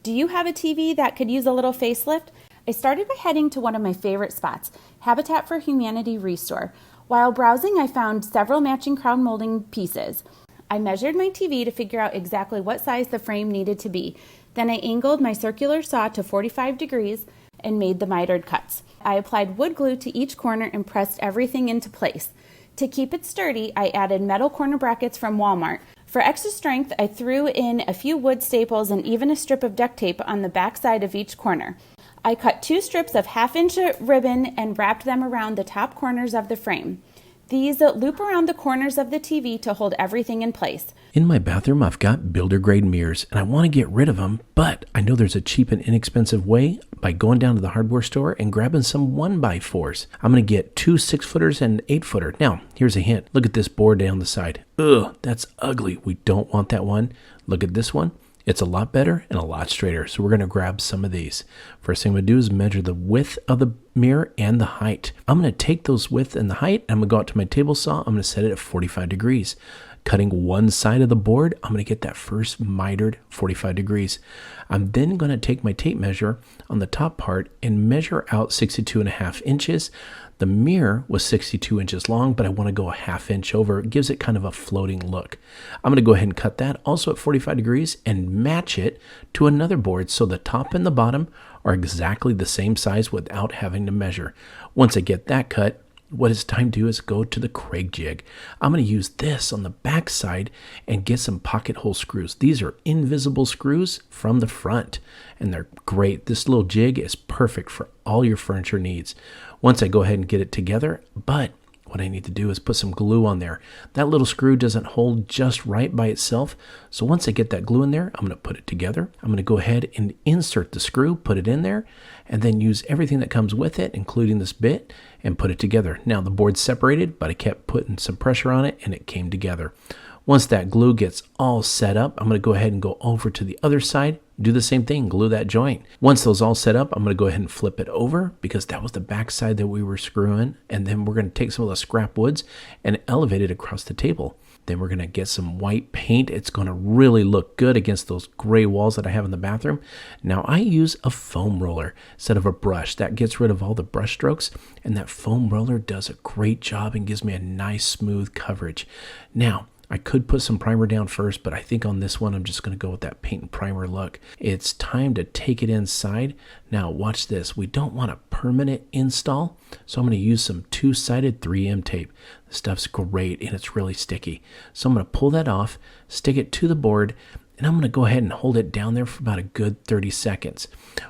Do you have a TV that could use a little facelift? I started by heading to one of my favorite spots, Habitat for Humanity Restore. While browsing, I found several matching crown molding pieces. I measured my TV to figure out exactly what size the frame needed to be. Then I angled my circular saw to 45 degrees and made the mitered cuts. I applied wood glue to each corner and pressed everything into place. To keep it sturdy, I added metal corner brackets from Walmart. For extra strength, I threw in a few wood staples and even a strip of duct tape on the back side of each corner. I cut 2 strips of 1/2-inch ribbon and wrapped them around the top corners of the frame. These loop around the corners of the TV to hold everything in place. In my bathroom, I've got builder grade mirrors and I want to get rid of them, but I know there's a cheap and inexpensive way by going down to the hardware store and grabbing some 1x4s. I'm going to get 2 6-footers and an 8-footer. Now, here's a hint. Look at this board down the side. Ugh, that's ugly. We don't want that one. Look at this one. It's a lot better and a lot straighter. So we're going to grab some of these. First thing I'm going to do is measure the width of the mirror and the height. I'm going to take those width and the height. I'm going to go out to my table saw. I'm going to set it at 45 degrees. Cutting one side of the board, I'm going to get that first mitered 45 degrees. I'm then going to take my tape measure on the top part and measure out 62.5 inches. The mirror was 62 inches long, but I want to go a 1/2 inch over. It gives it kind of a floating look. I'm going to go ahead and cut that also at 45 degrees and match it to another board so the top and the bottom are exactly the same size without having to measure. Once I get that cut, what it's time to do is go to the Craig jig. I'm going to use this on the back side and get some pocket hole screws. These are invisible screws from the front and they're great. This little jig is perfect for all your furniture needs. Once I go ahead and get it together, but what I need to do is put some glue on there. That little screw doesn't hold just right by itself. So once I get that glue in there, I'm going to put it together. I'm going to go ahead and insert the screw, put it in there, and then use everything that comes with it, including this bit, and put it together. Now the board's separated, but I kept putting some pressure on it and it came together. Once that glue gets all set up, I'm going to go ahead and go over to the other side, do the same thing, glue that joint. Once those all set up, I'm going to go ahead and flip it over because that was the back side that we were screwing. And then we're going to take some of the scrap woods and elevate it across the table. Then we're going to get some white paint. It's going to really look good against those gray walls that I have in the bathroom. Now I use a foam roller instead of a brush. That gets rid of all the brush strokes, and that foam roller does a great job and gives me a nice smooth coverage. Now, I could put some primer down first, but I think on this one, I'm just going to go with that paint and primer look. It's time to take it inside. Now watch this. We don't want a permanent install, so I'm going to use some 2-sided 3M tape. This stuff's great and it's really sticky. So I'm going to pull that off, stick it to the board, and I'm going to go ahead and hold it down there for about a good 30 seconds.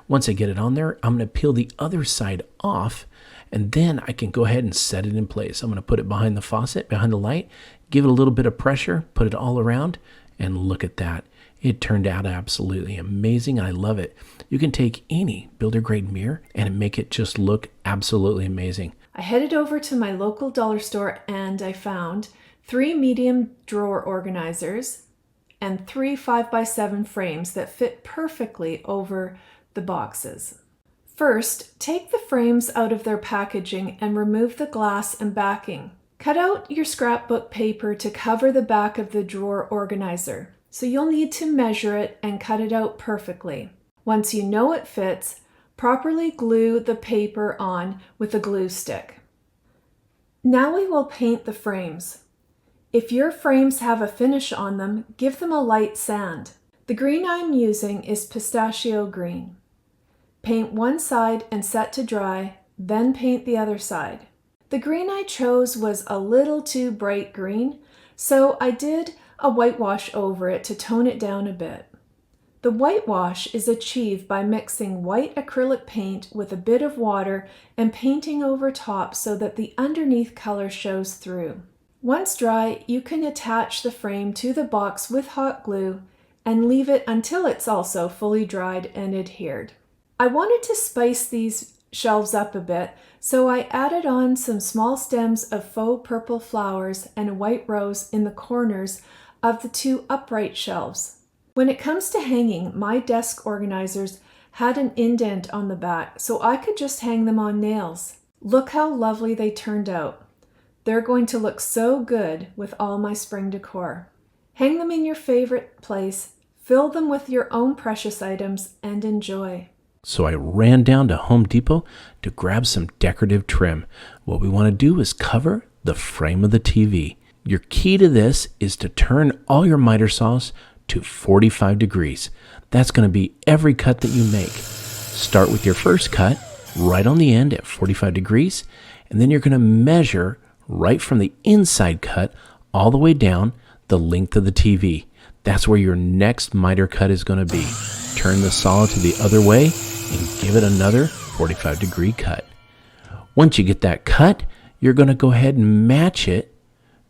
Once I get it on there, I'm going to peel the other side off, and then I can go ahead and set it in place. I'm going to put it behind the faucet, behind the light, give it a little bit of pressure, put it all around, and look at that. It turned out absolutely amazing. I love it. You can take any builder grade mirror and make it just look absolutely amazing. I headed over to my local dollar store and I found 3 medium drawer organizers and 3 5x7 frames that fit perfectly over the boxes. First, take the frames out of their packaging and remove the glass and backing. Cut out your scrapbook paper to cover the back of the drawer organizer, so you'll need to measure it and cut it out perfectly. Once you know it fits, properly glue the paper on with a glue stick. Now we will paint the frames. If your frames have a finish on them, give them a light sand. The green I'm using is pistachio green. Paint one side and set to dry, then paint the other side. The green I chose was a little too bright green, so I did a whitewash over it to tone it down a bit. The whitewash is achieved by mixing white acrylic paint with a bit of water and painting over top so that the underneath color shows through. Once dry, you can attach the frame to the box with hot glue and leave it until it's also fully dried and adhered. I wanted to spice these shelves up a bit, so I added on some small stems of faux purple flowers and a white rose in the corners of the 2 upright shelves. When it comes to hanging, my desk organizers had an indent on the back, so I could just hang them on nails. Look how lovely they turned out. They're going to look so good with all my spring decor. Hang them in your favorite place, Fill them with your own precious items and enjoy. So I ran down to Home Depot to grab some decorative trim. What we want to do is cover the frame of the TV. Your key to this is to turn all your miter saws to 45 degrees. That's going to be every cut that you make. Start with your first cut right on the end at 45 degrees, and then you're going to measure right from the inside cut all the way down the length of the TV. That's where your next miter cut is going to be. Turn the saw to the other way and give it another 45 degree cut. Once you get that cut, you're going to go ahead and match it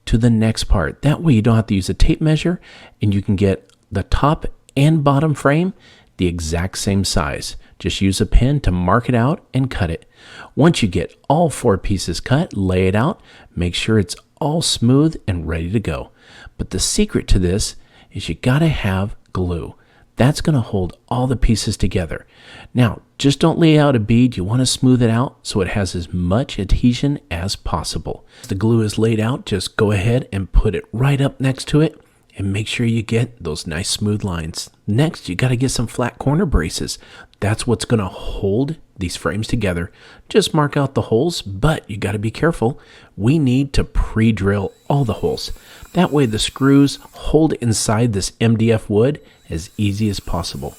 to the next part. That way you don't have to use a tape measure, and you can get the top and bottom frame the exact same size. Just use a pen to mark it out and cut it. Once you get all 4 pieces cut, lay it out, make sure it's all smooth and ready to go. But the secret to this is you gotta have glue. That's gonna hold all the pieces together. Now, just don't lay out a bead. You wanna smooth it out so it has as much adhesion as possible. As the glue is laid out, just go ahead and put it right up next to it and make sure you get those nice smooth lines. Next, you gotta get some flat corner braces. That's what's gonna hold these frames together. Just mark out the holes, but you gotta be careful. We need to pre-drill all the holes. That way the screws hold inside this MDF wood as easy as possible.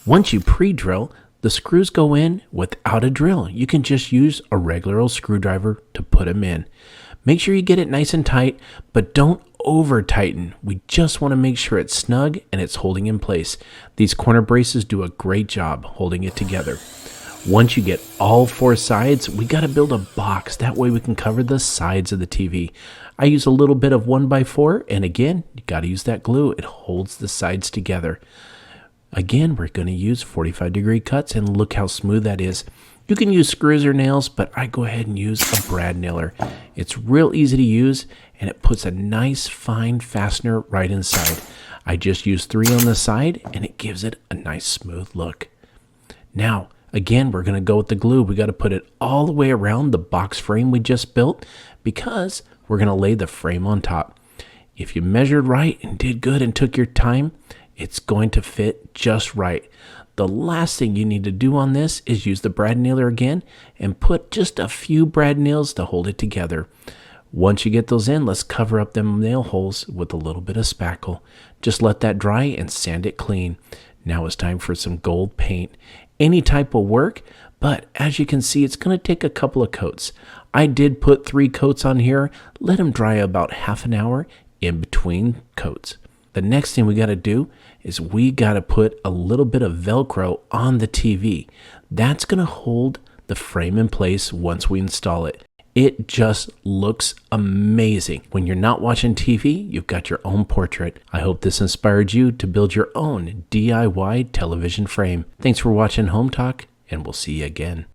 Once you pre-drill, the screws go in without a drill. You can just use a regular old screwdriver to put them in. Make sure you get it nice and tight, but don't over tighten. We just want to make sure it's snug and it's holding in place. These corner braces do a great job holding it together. Once you get all 4 sides, we got to build a box. That way we can cover the sides of the TV. I use a little bit of 1x4, and again, you got to use that glue. It holds the sides together. Again, we're going to use 45 degree cuts, and look how smooth that is. You can use screws or nails, but I go ahead and use a brad nailer. It's real easy to use, and it puts a nice fine fastener right inside. I just use 3 on the side, and it gives it a nice smooth look. Now, again, we're going to go with the glue. We got to put it all the way around the box frame we just built, because we're going to lay the frame on top. If you measured right and did good and took your time, it's going to fit just right. The last thing you need to do on this is use the brad nailer again and put just a few brad nails to hold it together. Once you get those in, let's cover up them nail holes with a little bit of spackle. Just let that dry and sand it clean. Now it's time for some gold paint. Any type will work, but as you can see, it's going to take a couple of coats. I did put 3 coats on here. Let them dry about half an hour in between coats. The next thing we got to do is we got to put a little bit of Velcro on the TV. That's going to hold the frame in place once we install it. It just looks amazing. When you're not watching TV, you've got your own portrait. I hope this inspired you to build your own DIY television frame. Thanks for watching Home Talk, and we'll see you again.